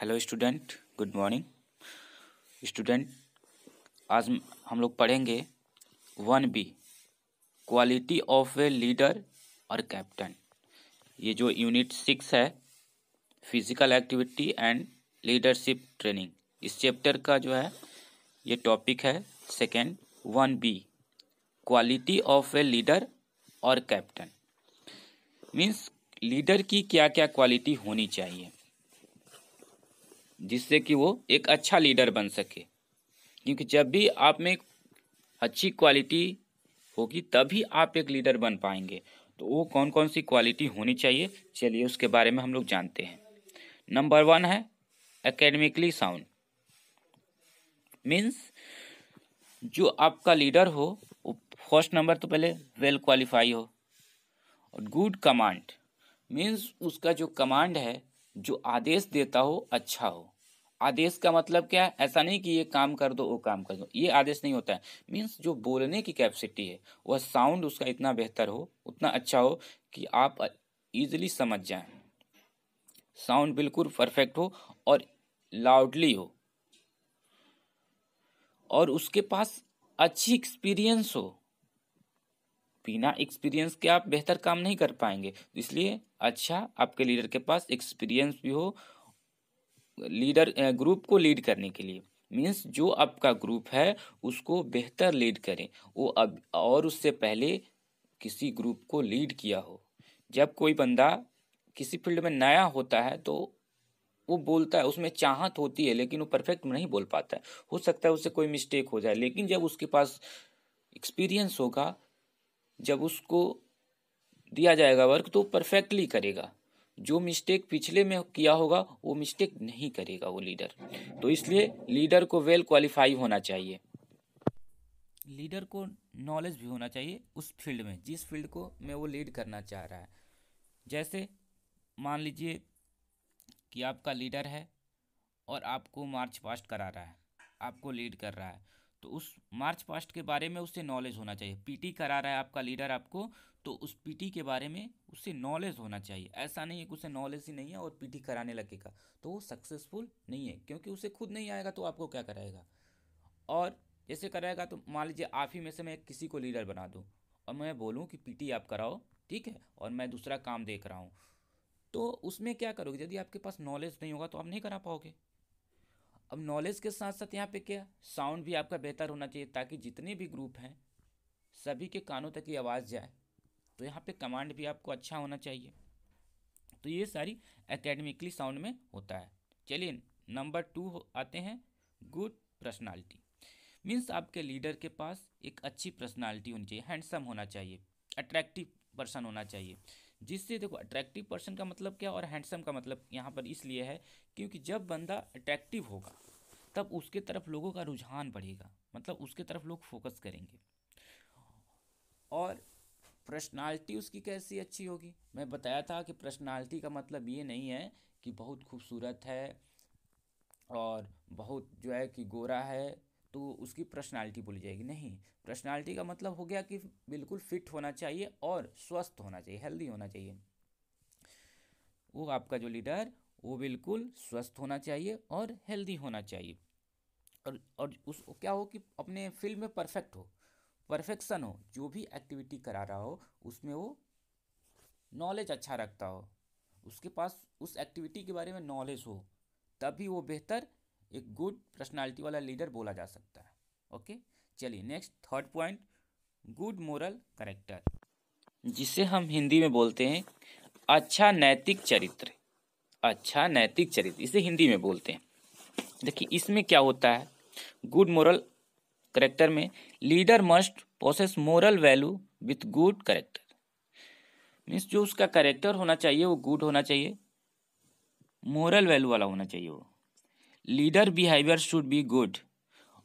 Hello student, good morning student. आज हम लोग पढ़ेंगे 1B quality of a leader और कैप्टन। ये जो यूनिट 6 है, physical activity and leadership training, इस चैप्टर का जो है ये टॉपिक है second 1B quality of a leader और कैप्टन। मीन्स लीडर की क्या क्या क्वालिटी होनी चाहिए जिससे कि वो एक अच्छा लीडर बन सके, क्योंकि जब भी आप में अच्छी क्वालिटी होगी तभी आप एक लीडर बन पाएंगे। तो वो कौन कौन सी क्वालिटी होनी चाहिए, चलिए उसके बारे में हम लोग जानते हैं। नंबर 1 है एकेडमिकली साउंड। मीन्स जो आपका लीडर हो वो फर्स्ट नंबर तो पहले वेल क्वालिफाई हो। और गुड कमांड मीन्स उसका जो कमांड है, जो आदेश देता हो, अच्छा हो। आदेश का मतलब क्या है? ऐसा नहीं कि ये काम कर दो वो काम कर दो, ये आदेश नहीं होता है। मीन्स जो बोलने की कैपेसिटी है वह साउंड उसका इतना बेहतर हो, उतना अच्छा हो कि आप इजीली समझ जाएं। साउंड बिल्कुल परफेक्ट हो और लाउडली हो, और उसके पास अच्छी एक्सपीरियंस हो। बिना एक्सपीरियंस के आप बेहतर काम नहीं कर पाएंगे, इसलिए अच्छा आपके लीडर के पास एक्सपीरियंस भी हो लीडर ग्रुप को लीड करने के लिए। मीन्स जो आपका ग्रुप है उसको बेहतर लीड करें वो अब, और उससे पहले किसी ग्रुप को लीड किया हो। जब कोई बंदा किसी फील्ड में नया होता है तो वो बोलता है, उसमें चाहत होती है लेकिन वो परफेक्ट नहीं बोल पाता है। हो सकता है उससे कोई मिस्टेक हो जाए, लेकिन जब उसके पास एक्सपीरियंस होगा, जब उसको दिया जाएगा वर्क तो परफेक्टली करेगा। जो मिस्टेक पिछले में किया होगा वो मिस्टेक नहीं करेगा वो लीडर। तो इसलिए लीडर को वेल क्वालिफाई होना चाहिए। लीडर को नॉलेज भी होना चाहिए उस फील्ड में, जिस फील्ड को में वो लीड करना चाह रहा है। जैसे मान लीजिए कि आपका लीडर है और आपको मार्च पास्ट करा रहा है, आपको लीड कर रहा है, तो उस मार्च पास्ट के बारे में उससे नॉलेज होना चाहिए। पीटी करा रहा है आपका लीडर आपको, तो उस पीटी के बारे में उससे नॉलेज होना चाहिए। ऐसा नहीं है कि उसे नॉलेज ही नहीं है और पीटी कराने लगेगा तो वो सक्सेसफुल नहीं है, क्योंकि उसे खुद नहीं आएगा तो आपको क्या कराएगा। और जैसे कराएगा तो मान लीजिए आप ही में से मैं किसी को लीडर बना दूँ और मैं बोलूँ कि पीटी आप कराओ, ठीक है, और मैं दूसरा काम देख रहा हूँ, तो उसमें क्या करोगे? यदि आपके पास नॉलेज नहीं होगा तो आप नहीं करा पाओगे। अब नॉलेज के साथ साथ यहाँ पे क्या, साउंड भी आपका बेहतर होना चाहिए, ताकि जितने भी ग्रुप हैं सभी के कानों तक ये आवाज़ जाए। तो यहाँ पे कमांड भी आपको अच्छा होना चाहिए। तो ये सारी एकेडमिकली साउंड में होता है। चलिए नंबर 2 आते हैं, गुड पर्सनालिटी। मीन्स आपके लीडर के पास एक अच्छी पर्सनालिटी होनी चाहिए, हैंडसम होना चाहिए, अट्रैक्टिव पर्सन होना चाहिए। जिससे देखो, अट्रैक्टिव पर्सन का मतलब क्या और हैंडसम का मतलब यहाँ पर इसलिए है क्योंकि जब बंदा अट्रैक्टिव होगा तब उसके तरफ लोगों का रुझान बढ़ेगा, मतलब उसके तरफ लोग फोकस करेंगे। और पर्सनालिटी उसकी कैसी अच्छी होगी, मैं बताया था कि पर्सनालिटी का मतलब ये नहीं है कि बहुत खूबसूरत है और बहुत जो है कि गोरा है तो उसकी पर्सनालिटी बोली जाएगी। नहीं, पर्सनालिटी का मतलब हो गया कि बिल्कुल फिट होना चाहिए और स्वस्थ होना चाहिए, हेल्दी होना चाहिए। वो आपका जो लीडर वो बिल्कुल स्वस्थ होना चाहिए और हेल्दी होना चाहिए। और उस क्या हो कि अपने फील्ड में परफेक्ट हो, परफेक्शन हो, जो भी एक्टिविटी करा रहा हो उसमें वो नॉलेज अच्छा रखता हो, उसके पास उस एक्टिविटी के बारे में नॉलेज हो, तभी वो बेहतर एक गुड पर्सनालिटी वाला लीडर बोला जा सकता है। ओके, चलिए next third point, good moral character, जिसे हम हिंदी में बोलते हैं अच्छा नैतिक चरित्र। अच्छा नैतिक चरित्र इसे हिंदी में बोलते हैं। देखिए इसमें क्या होता है, गुड मोरल कैरेक्टर में leader must possess moral value with good character. Means जो उसका कैरेक्टर होना चाहिए वो गुड होना चाहिए, मोरल वैल्यू वाला होना चाहिए। वो leader behaviour should be good,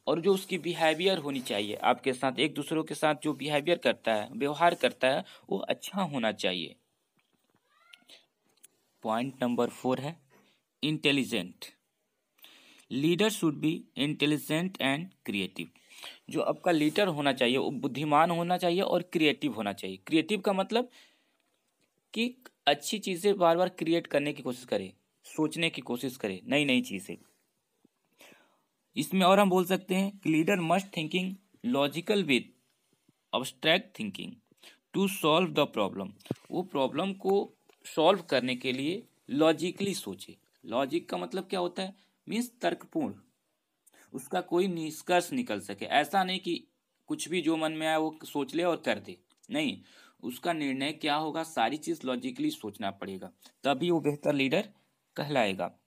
और जो उसकी बिहेवियर होनी चाहिए आपके साथ, एक दूसरों के साथ जो बिहेवियर करता है, व्यवहार करता है, वो अच्छा होना चाहिए। पॉइंट नंबर 4 है intelligent. Leader should be intelligent and creative. जो आपका लीडर होना चाहिए वो बुद्धिमान होना चाहिए और क्रिएटिव होना चाहिए। क्रिएटिव का मतलब कि अच्छी चीज़ें बार बार क्रिएट करने की कोशिश करे, सोचने की कोशिश करे नई नई चीज़ें। इसमें और हम बोल सकते हैं कि leader must thinking logical with abstract thinking to solve the problem. वो प्रॉब्लम को सॉल्व करने के लिए लॉजिकली सोचे। लॉजिक का मतलब क्या होता है? मीन्स तर्कपूर्ण, उसका कोई निष्कर्ष निकल सके। ऐसा नहीं कि कुछ भी जो मन में आए वो सोच ले और कर दे, नहीं, उसका निर्णय क्या होगा, सारी चीज लॉजिकली सोचना पड़ेगा, तभी वो बेहतर लीडर कहलाएगा।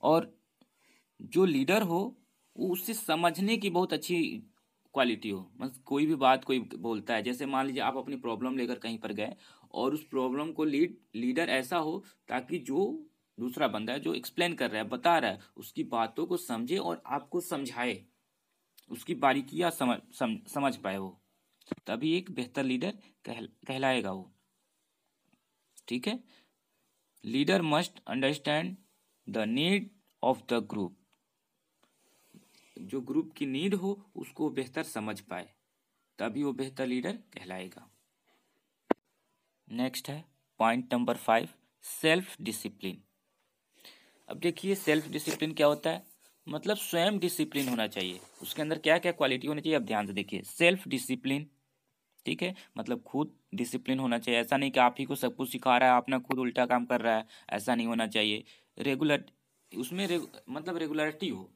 और जो लीडर हो वो उससे समझने की बहुत अच्छी क्वालिटी हो। बस कोई भी बात कोई बोलता है, जैसे मान लीजिए आप अपनी प्रॉब्लम लेकर कहीं पर गए और उस प्रॉब्लम को लीडर ऐसा हो ताकि जो दूसरा बंदा है जो एक्सप्लेन कर रहा है, बता रहा है, उसकी बातों को समझे और आपको समझाए, उसकी बारीकियां समझ पाए वो, तभी एक बेहतर लीडर कहलाएगा वो। ठीक है। Leader must understand the need of the group. जो ग्रुप की नीड हो उसको बेहतर समझ पाए, तभी वो बेहतर लीडर कहलाएगा। नेक्स्ट है पॉइंट नंबर 5, सेल्फ डिसिप्लिन। अब देखिए सेल्फ डिसिप्लिन क्या होता है, मतलब स्वयं डिसिप्लिन होना चाहिए। उसके अंदर क्या क्या क्वालिटी होनी चाहिए, अब ध्यान से देखिए। सेल्फ डिसिप्लिन, ठीक है, मतलब खुद डिसिप्लिन होना चाहिए। ऐसा नहीं कि आप ही को सब कुछ सिखा रहा है, आप ना खुद उल्टा काम कर रहा है, ऐसा नहीं होना चाहिए। रेगुलर, उसमें मतलब रेगुलरिटी हो,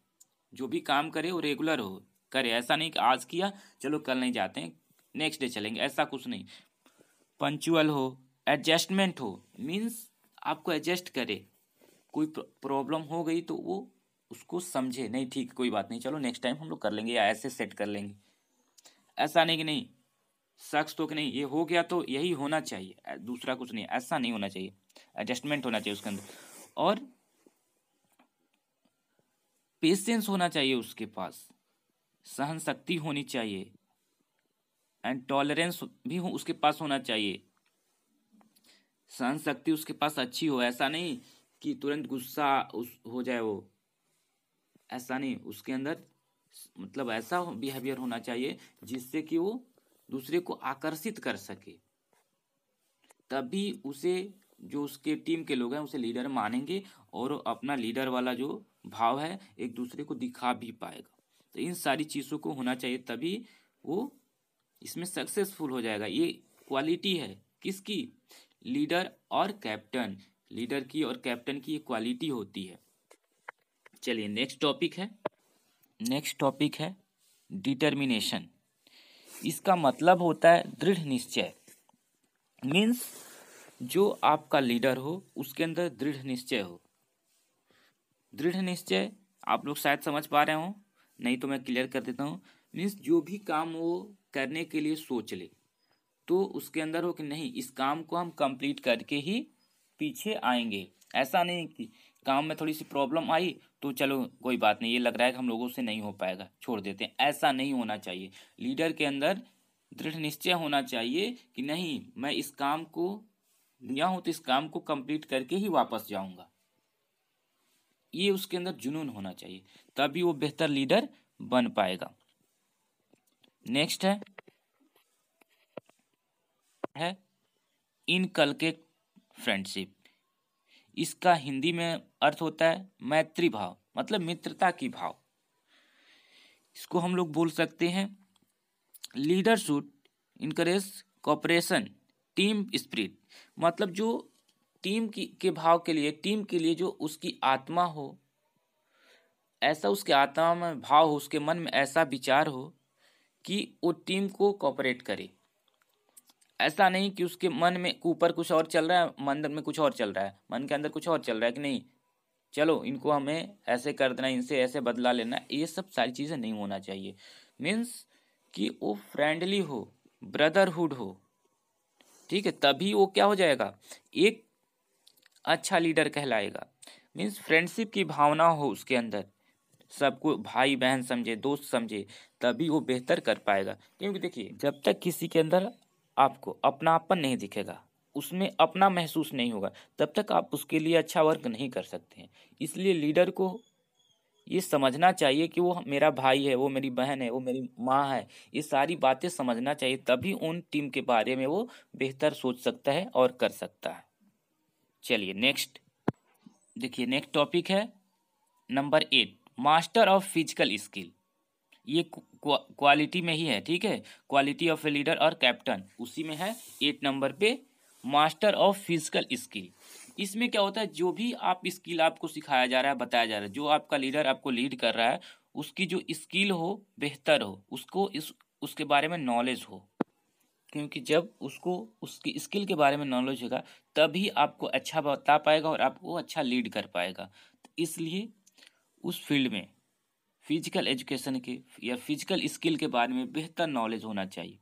जो भी काम करे वो रेगुलर हो करे। ऐसा नहीं कि आज किया चलो कल नहीं जाते हैं, नेक्स्ट डे चलेंगे, ऐसा कुछ नहीं। पंचुअल हो, एडजस्टमेंट हो, मीन्स आपको एडजस्ट करे, कोई प्रॉब्लम हो गई तो वो उसको समझे, नहीं ठीक कोई बात नहीं, चलो नेक्स्ट टाइम हम लोग कर लेंगे या ऐसे सेट कर लेंगे। ऐसा नहीं कि नहीं शख्स तो कि नहीं ये हो गया तो यही होना चाहिए, दूसरा कुछ नहीं, ऐसा नहीं होना चाहिए। एडजस्टमेंट होना चाहिए उसके अंदर, और पेशेंस होना चाहिए उसके पास, सहन शक्ति होनी चाहिए, एंड टॉलरेंस भी उसके पास होना चाहिए। सहन शक्ति उसके पास अच्छी हो, ऐसा नहीं कि तुरंत गुस्सा हो जाए वो, ऐसा नहीं। उसके अंदर मतलब ऐसा बिहेवियर होना चाहिए जिससे कि वो दूसरे को आकर्षित कर सके, तभी उसे जो उसके टीम के लोग हैं उसे लीडर मानेंगे और अपना लीडर वाला जो भाव है एक दूसरे को दिखा भी पाएगा। तो इन सारी चीज़ों को होना चाहिए, तभी वो इसमें सक्सेसफुल हो जाएगा। ये क्वालिटी है किसकी, लीडर और कैप्टन, लीडर की और कैप्टन की ये क्वालिटी होती है। चलिए नेक्स्ट टॉपिक है डिटर्मिनेशन। इसका मतलब होता है दृढ़ निश्चय। मीन्स जो आपका लीडर हो उसके अंदर दृढ़ निश्चय हो। दृढ़ निश्चय आप लोग शायद समझ पा रहे हो, नहीं तो मैं क्लियर कर देता हूँ। मीन्स जो भी काम वो करने के लिए सोच ले तो उसके अंदर हो कि नहीं इस काम को हम कंप्लीट करके ही पीछे आएंगे। ऐसा नहीं कि काम में थोड़ी सी प्रॉब्लम आई तो चलो कोई बात नहीं, ये लग रहा है कि हम लोगों से नहीं हो पाएगा, छोड़ देते हैं, ऐसा नहीं होना चाहिए। लीडर के अंदर दृढ़ निश्चय होना चाहिए कि नहीं मैं इस काम को लिया हूं तो इस काम को कंप्लीट करके ही वापस जाऊंगा। ये उसके अंदर जुनून होना चाहिए, तभी वो बेहतर लीडर बन पाएगा। नेक्स्ट है इनकलकेट फ्रेंडशिप। इसका हिंदी में अर्थ होता है मैत्री भाव, मतलब मित्रता की भाव। इसको हम लोग बोल सकते हैं leader should encourage cooperation team spirit. मतलब जो टीम के भाव के लिए, टीम के लिए जो उसकी आत्मा हो, ऐसा उसके आत्मा में भाव हो, उसके मन में ऐसा विचार हो कि वो टीम को कोऑपरेट करे। ऐसा नहीं कि उसके मन में ऊपर कुछ और चल रहा है, मन में कुछ और चल रहा है, मन के अंदर कुछ और चल रहा है कि नहीं चलो इनको हमें ऐसे कर देना, इनसे ऐसे बदला लेना, ये सब सारी चीज़ें नहीं होना चाहिए। मीन्स कि वो फ्रेंडली हो, ब्रदरहुड हो, ठीक है, तभी वो क्या हो जाएगा, एक अच्छा लीडर कहलाएगा। मीन्स फ्रेंडशिप की भावना हो उसके अंदर, सबको भाई बहन समझे, दोस्त समझे, तभी वो बेहतर कर पाएगा। क्योंकि देखिए जब तक किसी के अंदर आपको अपनापन नहीं दिखेगा, उसमें अपना महसूस नहीं होगा, तब तक आप उसके लिए अच्छा वर्क नहीं कर सकते हैं। इसलिए लीडर को ये समझना चाहिए कि वो मेरा भाई है, वो मेरी बहन है, वो मेरी माँ है, ये सारी बातें समझना चाहिए, तभी उन टीम के बारे में वो बेहतर सोच सकता है और कर सकता है। चलिए देखिए नेक्स्ट टॉपिक है number 8, master of physical skill. ये क्वालिटी में ही है, ठीक है, क्वालिटी ऑफ ए लीडर और कैप्टन, उसी में है 8 नंबर पे, मास्टर ऑफ फिजिकल स्किल। इसमें क्या होता है, जो भी आप स्किल आपको सिखाया जा रहा है, बताया जा रहा है, जो आपका लीडर आपको लीड कर रहा है, उसकी जो स्किल हो बेहतर हो, उसको उसके बारे में नॉलेज हो, क्योंकि जब उसको उसकी स्किल के बारे में नॉलेज होगा तभी आपको अच्छा बता पाएगा और आपको अच्छा लीड कर पाएगा। तो इसलिए उस फील्ड में फिजिकल एजुकेशन के या फिजिकल स्किल के बारे में बेहतर नॉलेज होना चाहिए,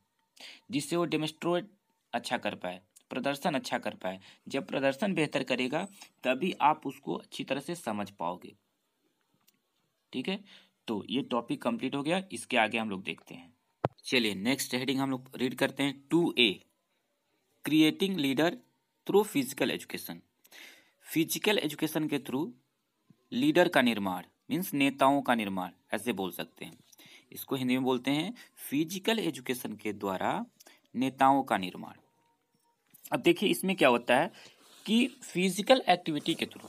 जिससे वो डेमोन्स्ट्रेट अच्छा कर पाए, प्रदर्शन अच्छा कर पाए। जब प्रदर्शन बेहतर करेगा तभी आप उसको अच्छी तरह से समझ पाओगे, ठीक है। तो ये टॉपिक कंप्लीट हो गया, इसके आगे हम लोग देखते हैं। चलिए नेक्स्ट हेडिंग हम लोग रीड करते हैं, 2A, creating leader through physical education. Physical education के थ्रू लीडर का निर्माण, मीन्स नेताओं का निर्माण ऐसे बोल सकते हैं। इसको हिंदी में बोलते हैं फिजिकल एजुकेशन के द्वारा नेताओं का निर्माण। अब देखिए इसमें क्या होता है कि फिजिकल एक्टिविटी के थ्रू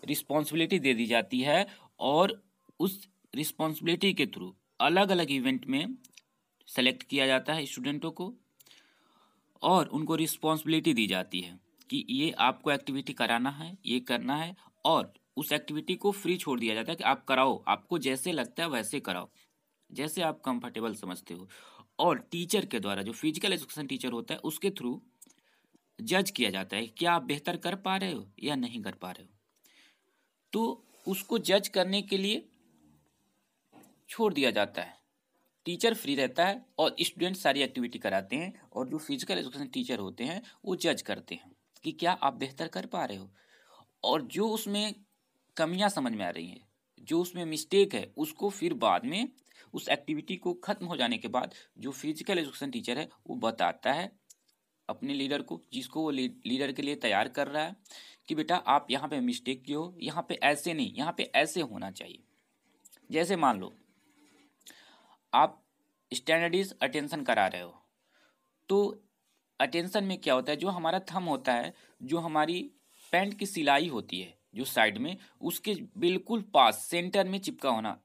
रिस्पॉन्सिबिलिटी दे दी जाती है और उस रिस्पॉन्सिबिलिटी के थ्रू अलग अलग इवेंट में सेलेक्ट किया जाता है स्टूडेंटों को और उनको रिस्पॉन्सिबिलिटी दी जाती है कि ये आपको एक्टिविटी कराना है, ये करना है, और उस एक्टिविटी को फ्री छोड़ दिया जाता है कि आप कराओ, आपको जैसे लगता है वैसे कराओ, जैसे आप कंफर्टेबल समझते हो। और टीचर के द्वारा, जो फिजिकल एजुकेशन टीचर होता है, उसके थ्रू जज किया जाता है कि आप बेहतर कर पा रहे हो या नहीं कर पा रहे हो। तो उसको जज करने के लिए छोड़ दिया जाता है, टीचर फ्री रहता है और स्टूडेंट सारी एक्टिविटी कराते हैं, और जो फिजिकल एजुकेशन टीचर होते हैं वो जज करते हैं कि क्या आप बेहतर कर पा रहे हो, और जो उसमें कमियां समझ में आ रही हैं, जो उसमें मिस्टेक है, उसको फिर बाद में उस एक्टिविटी को खत्म हो जाने के बाद जो फिजिकल एजुकेशन टीचर है वो बताता है अपने लीडर को, जिसको वो लीडर के लिए तैयार कर रहा है, कि बेटा आप यहाँ पे मिस्टेक किए हो, यहाँ पे ऐसे नहीं, यहाँ पे ऐसे होना चाहिए। जैसे मान लो आप स्टैंडर्डाइज अटेंशन करा रहे हो, तो अटेंशन में क्या होता है, जो हमारा थंब होता है, जो हमारी पैंट की सिलाई होती है जो साइड में, उसके बिल्कुल पास सेंटर में चिपका होना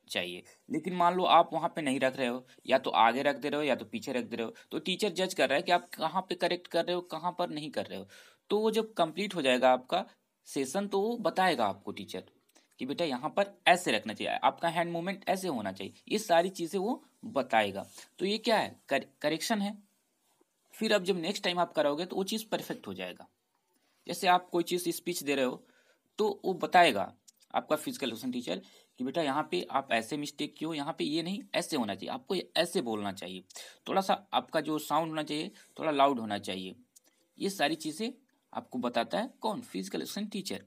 चाहिए। लेकिन मान लो आप वहाँ पे नहीं रख रहे हो, या तो आगे रख दे रहे हो या तो पीछे रख दे रहे हो, तो टीचर जज कर रहा है कि आप कहाँ पे करेक्ट कर रहे हो, कहाँ पर नहीं कर रहे हो। तो वो जब कंप्लीट हो जाएगा आपका सेशन, तो वो बताएगा आपको टीचर कि बेटा यहाँ पर ऐसे रखना चाहिए, आपका हैंड मूवमेंट ऐसे होना चाहिए, ये सारी चीज़ें वो बताएगा। तो ये क्या है, करेक्शन है। फिर अब जब नेक्स्ट टाइम आप कराओगे तो वो चीज़ परफेक्ट हो जाएगा। जैसे आप कोई चीज़ स्पीच दे रहे हो तो वो बताएगा आपका फिजिकल एजुकेशन टीचर कि बेटा यहाँ पे आप ऐसे मिस्टेक किए हो, यहाँ पे ये नहीं, ऐसे होना चाहिए, आपको ये ऐसे बोलना चाहिए, थोड़ा सा आपका जो साउंड होना चाहिए थोड़ा लाउड होना चाहिए। ये सारी चीज़ें आपको बताता है कौन, फिजिकल एजुकेशन टीचर।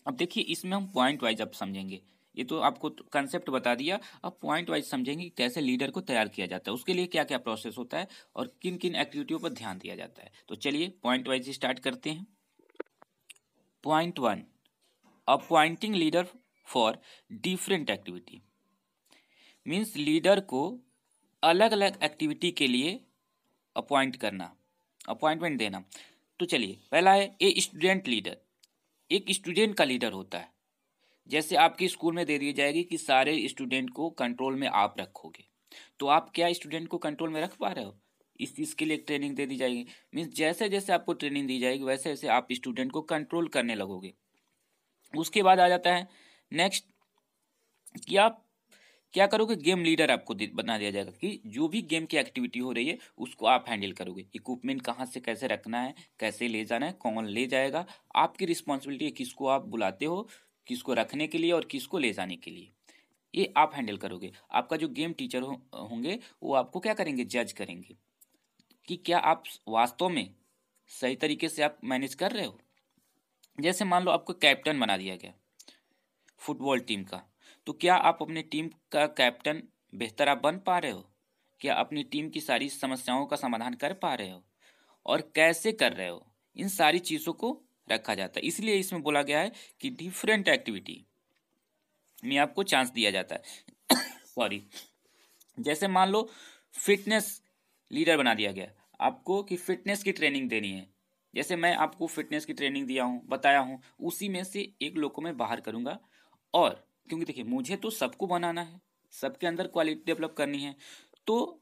अब देखिए इसमें हम पॉइंट वाइज अब समझेंगे, ये तो आपको कंसेप्ट बता दिया, अब पॉइंट वाइज समझेंगे कि कैसे लीडर को तैयार किया जाता है, उसके लिए क्या क्या प्रोसेस होता है और किन किन एक्टिविटियों पर ध्यान दिया जाता है। तो चलिए पॉइंट वाइज स्टार्ट करते हैं। Point 1, appointing leader for different activity, means leader को अलग अलग एक्टिविटी के लिए अपॉइंट करना, अपॉइंटमेंट देना। तो चलिए पहला है ए स्टूडेंट लीडर, एक स्टूडेंट का लीडर होता है। जैसे आपके स्कूल में दे दी जाएगी कि सारे स्टूडेंट को कंट्रोल में आप रखोगे, तो आप क्या स्टूडेंट को कंट्रोल में रख पा रहे हो, इस चीज़ के लिए ट्रेनिंग दे दी जाएगी। मीन्स जैसे जैसे आपको ट्रेनिंग दी जाएगी वैसे वैसे आप स्टूडेंट को कंट्रोल करने लगोगे। उसके बाद आ जाता है नेक्स्ट कि आप क्या करोगे, गेम लीडर आपको बना दिया जाएगा कि जो भी गेम की एक्टिविटी हो रही है उसको आप हैंडल करोगे, इक्विपमेंट कहाँ से कैसे रखना है, कैसे ले जाना है, कौन ले जाएगा, आपकी रिस्पॉन्सिबिलिटी है किसको आप बुलाते हो, किसको रखने के लिए और किसको ले जाने के लिए, ये आप हैंडल करोगे। आपका जो गेम टीचर होंगे वो आपको क्या करेंगे, जज करेंगे कि क्या आप वास्तव में सही तरीके से आप मैनेज कर रहे हो। जैसे मान लो आपको कैप्टन बना दिया गया फुटबॉल टीम का, तो क्या आप अपने टीम का कैप्टन बेहतर आप बन पा रहे हो, क्या अपनी टीम की सारी समस्याओं का समाधान कर पा रहे हो और कैसे कर रहे हो, इन सारी चीज़ों को रखा जाता है। इसलिए इसमें बोला गया है कि डिफरेंट एक्टिविटी में आपको चांस दिया जाता है सॉरी। जैसे मान लो फिटनेस लीडर बना दिया गया आपको कि फिटनेस की ट्रेनिंग देनी है, जैसे मैं आपको फिटनेस की ट्रेनिंग दिया हूँ, बताया हूँ, उसी में से एक लोग को मैं बाहर करूँगा। और क्योंकि देखिए मुझे तो सबको बनाना है, सबके अंदर क्वालिटी डेवलप करनी है, तो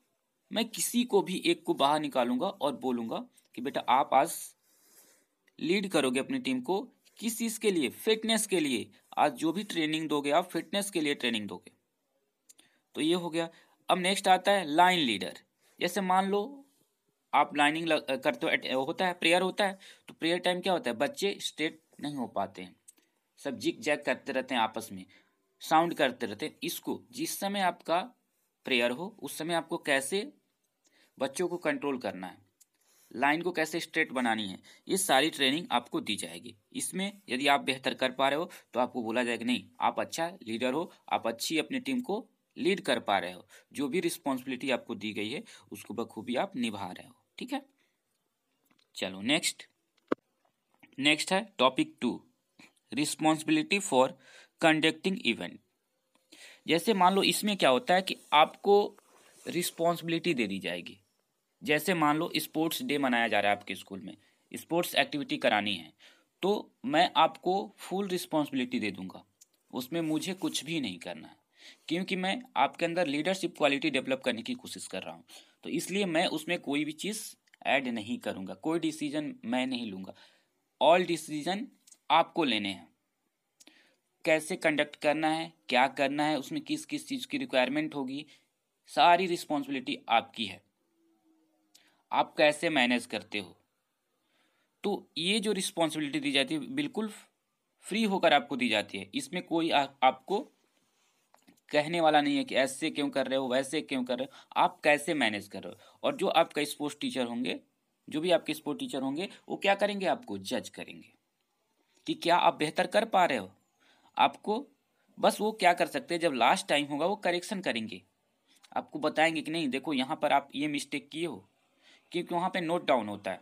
मैं किसी को भी एक को बाहर निकालूंगा और बोलूँगा कि बेटा आप आज लीड करोगे अपनी टीम को। किस चीज़ के लिए? फिटनेस के लिए। आज जो भी ट्रेनिंग दोगे आप फिटनेस के लिए ट्रेनिंग दोगे। तो ये हो गया। अब नेक्स्ट आता है लाइन लीडर। जैसे मान लो आप लाइनिंग करते हो, होता है प्रेयर होता है, तो प्रेयर टाइम क्या होता है, बच्चे स्ट्रेट नहीं हो पाते हैं, सब जिग जैग करते रहते हैं, आपस में साउंड करते रहते हैं। इसको जिस समय आपका प्रेयर हो उस समय आपको कैसे बच्चों को कंट्रोल करना है, लाइन को कैसे स्ट्रेट बनानी है, ये सारी ट्रेनिंग आपको दी जाएगी। इसमें यदि आप बेहतर कर पा रहे हो तो आपको बोला जाएगा नहीं आप अच्छा लीडर हो, आप अच्छी अपनी टीम को लीड कर पा रहे हो, जो भी रिस्पॉन्सिबिलिटी आपको दी गई है उसको बखूबी आप निभा रहे हो। ठीक है, चलो नेक्स्ट है topic 2, responsibility for conducting event. जैसे मान लो इसमें क्या होता है कि आपको रिस्पॉन्सिबिलिटी दे दी जाएगी। जैसे मान लो स्पोर्ट्स डे मनाया जा रहा है आपके स्कूल में, स्पोर्ट्स एक्टिविटी करानी है, तो मैं आपको फुल रिस्पॉन्सिबिलिटी दे दूंगा, उसमें मुझे कुछ भी नहीं करना है, क्योंकि मैं आपके अंदर लीडरशिप क्वालिटी डेवलप करने की कोशिश कर रहा हूँ। तो इसलिए मैं उसमें कोई भी चीज़ ऐड नहीं करूँगा, कोई डिसीजन मैं नहीं लूँगा, ऑल डिसीजन आपको लेने हैं। कैसे कंडक्ट करना है, क्या करना है, उसमें किस किस चीज़ की रिक्वायरमेंट होगी, सारी रिस्पॉन्सिबिलिटी आपकी है। आप कैसे मैनेज करते हो, तो ये जो रिस्पॉन्सिबिलिटी दी जाती है बिल्कुल फ्री होकर आपको दी जाती है। इसमें कोई आपको कहने वाला नहीं है कि ऐसे क्यों कर रहे हो, वैसे क्यों कर रहे हो, आप कैसे मैनेज कर रहे हो। और जो आपका स्पोर्ट्स टीचर होंगे, जो भी आपके स्पोर्ट्स टीचर होंगे, वो क्या करेंगे, आपको जज करेंगे कि क्या आप बेहतर कर पा रहे हो। आपको बस वो क्या कर सकते हैं, जब लास्ट टाइम होगा वो करेक्शन करेंगे, आपको बताएंगे कि नहीं देखो यहाँ पर आप ये मिस्टेक किए हो, क्योंकि वहाँ पे नोट डाउन होता है।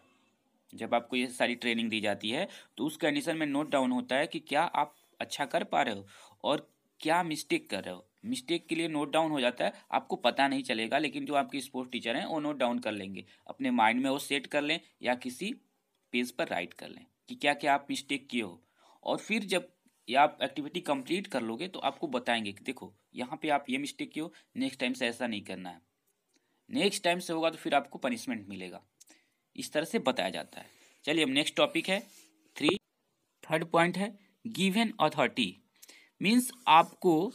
जब आपको ये सारी ट्रेनिंग दी जाती है तो उस कंडीशन में नोट डाउन होता है कि क्या आप अच्छा कर पा रहे हो और क्या मिस्टेक कर रहे हो। मिस्टेक के लिए नोट डाउन हो जाता है, आपको पता नहीं चलेगा, लेकिन जो आपके स्पोर्ट्स टीचर हैं वो नोट डाउन कर लेंगे, अपने माइंड में वो सेट कर लें या किसी पेज पर राइट कर लें कि क्या क्या आप मिस्टेक किए हो। और फिर जब ये आप एक्टिविटी कंप्लीट कर लोगे तो आपको बताएंगे कि देखो यहाँ पे आप ये मिस्टेक किए हो, नेक्स्ट टाइम से ऐसा नहीं करना है, नेक्स्ट टाइम से होगा तो फिर आपको पनिशमेंट मिलेगा। इस तरह से बताया जाता है। चलिए अब नेक्स्ट टॉपिक है थर्ड पॉइंट है गिवन अथॉरिटी। मीन्स आपको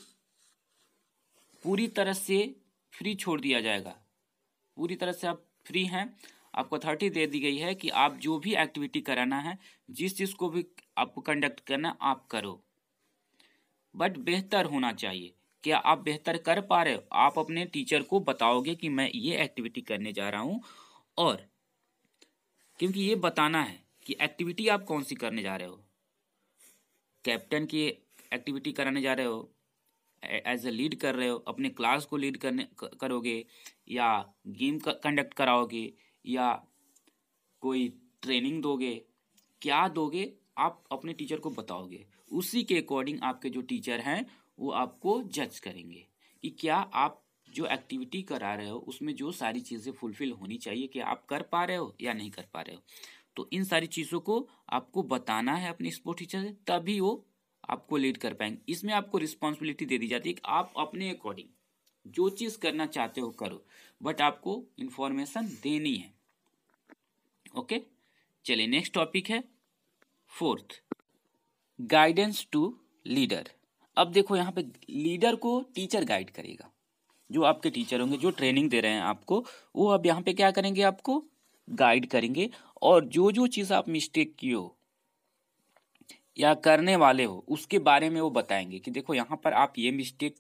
पूरी तरह से फ्री छोड़ दिया जाएगा, पूरी तरह से आप फ्री हैं, आपको अथॉरिटी दे दी गई है कि आप जो भी एक्टिविटी कराना है, जिस चीज़ को भी आपको कंडक्ट करना आप करो, बट बेहतर होना चाहिए। क्या आप बेहतर कर पा रहे हो, आप अपने टीचर को बताओगे कि मैं ये एक्टिविटी करने जा रहा हूँ, और क्योंकि ये बताना है कि एक्टिविटी आप कौन सी करने जा रहे हो, कैप्टन की एक्टिविटी कराने जा रहे हो, एज ए लीड कर रहे हो, अपने क्लास को लीड करोगे, या गेम कंडक्ट कराओगे, या कोई ट्रेनिंग दोगे, क्या दोगे आप अपने टीचर को बताओगे। उसी के अकॉर्डिंग आपके जो टीचर हैं वो आपको जज करेंगे कि क्या आप जो एक्टिविटी करा रहे हो उसमें जो सारी चीज़ें फुलफिल होनी चाहिए कि आप कर पा रहे हो या नहीं कर पा रहे हो। तो इन सारी चीज़ों को आपको बताना है अपने स्पोर्ट टीचर से, तभी वो आपको लीड कर पाएंगे। इसमें आपको रिस्पॉन्सिबिलिटी दे दी जाती है कि आप अपने अकॉर्डिंग जो चीज़ करना चाहते हो करो, बट आपको इंफॉर्मेशन देनी है। ओके, चलिए नेक्स्ट टॉपिक है फोर्थ, गाइडेंस टू लीडर। अब देखो यहाँ पे लीडर को टीचर गाइड करेगा, जो आपके टीचर होंगे जो ट्रेनिंग दे रहे हैं आपको, वो अब यहाँ पे क्या करेंगे, आपको गाइड करेंगे, और जो जो चीज़ आप मिस्टेक किए हो या करने वाले हो उसके बारे में वो बताएंगे कि देखो यहाँ पर आप ये मिस्टेक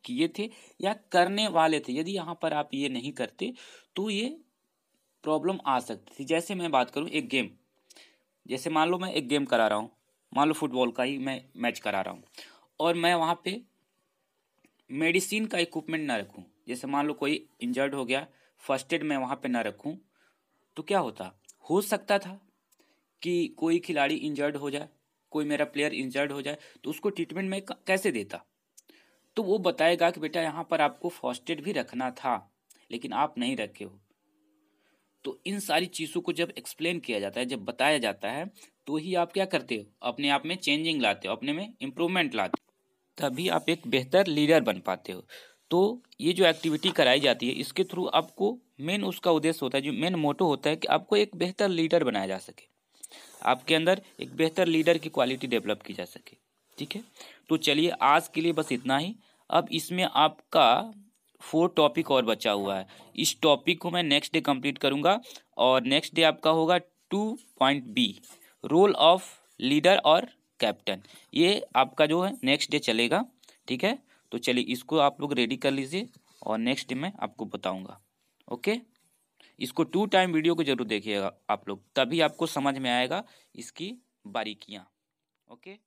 किए थे या करने वाले थे, यदि यहाँ पर आप ये नहीं करते तो ये प्रॉब्लम आ सकती थी। जैसे मैं बात करूँ एक गेम, जैसे मान लो मैं एक गेम करा रहा हूँ, मान लो फुटबॉल का ही मैं मैच करा रहा हूँ, और मैं वहाँ पे मेडिसिन का इक्विपमेंट ना रखूँ, जैसे मान लो कोई इंजर्ड हो गया, फर्स्ट एड मैं वहाँ पे ना रखूँ, तो क्या होता, हो सकता था कि कोई खिलाड़ी इंजर्ड हो जाए, कोई मेरा प्लेयर इंजर्ड हो जाए, तो उसको ट्रीटमेंट में कैसे देता। तो वो बताएगा कि बेटा यहाँ पर आपको फर्स्ट एड भी रखना था लेकिन आप नहीं रखे हो, तो इन सारी चीज़ों को जब एक्सप्लेन किया जाता है, जब बताया जाता है, तो ही आप क्या करते हो, अपने आप में चेंजिंग लाते हो, अपने में इम्प्रूवमेंट लाते हो, तभी आप एक बेहतर लीडर बन पाते हो। तो ये जो एक्टिविटी कराई जाती है, इसके थ्रू आपको मेन उसका उद्देश्य होता है, जो मेन मोटो होता है कि आपको एक बेहतर लीडर बनाया जा सके, आपके अंदर एक बेहतर लीडर की क्वालिटी डेवलप की जा सके। ठीक है, तो चलिए आज के लिए बस इतना ही। अब इसमें आपका 4 टॉपिक और बचा हुआ है। इस टॉपिक को मैं नेक्स्ट डे कंप्लीट करूंगा, और नेक्स्ट डे आपका होगा 2.B, रोल ऑफ लीडर और कैप्टन। ये आपका जो है नेक्स्ट डे चलेगा। ठीक है, तो चलिए इसको आप लोग रेडी कर लीजिए, और नेक्स्ट डे मैं आपको बताऊंगा। ओके, इसको 2 टाइम वीडियो को जरूर देखिएगा आप लोग, तभी आपको समझ में आएगा इसकी बारीकियाँ। ओके।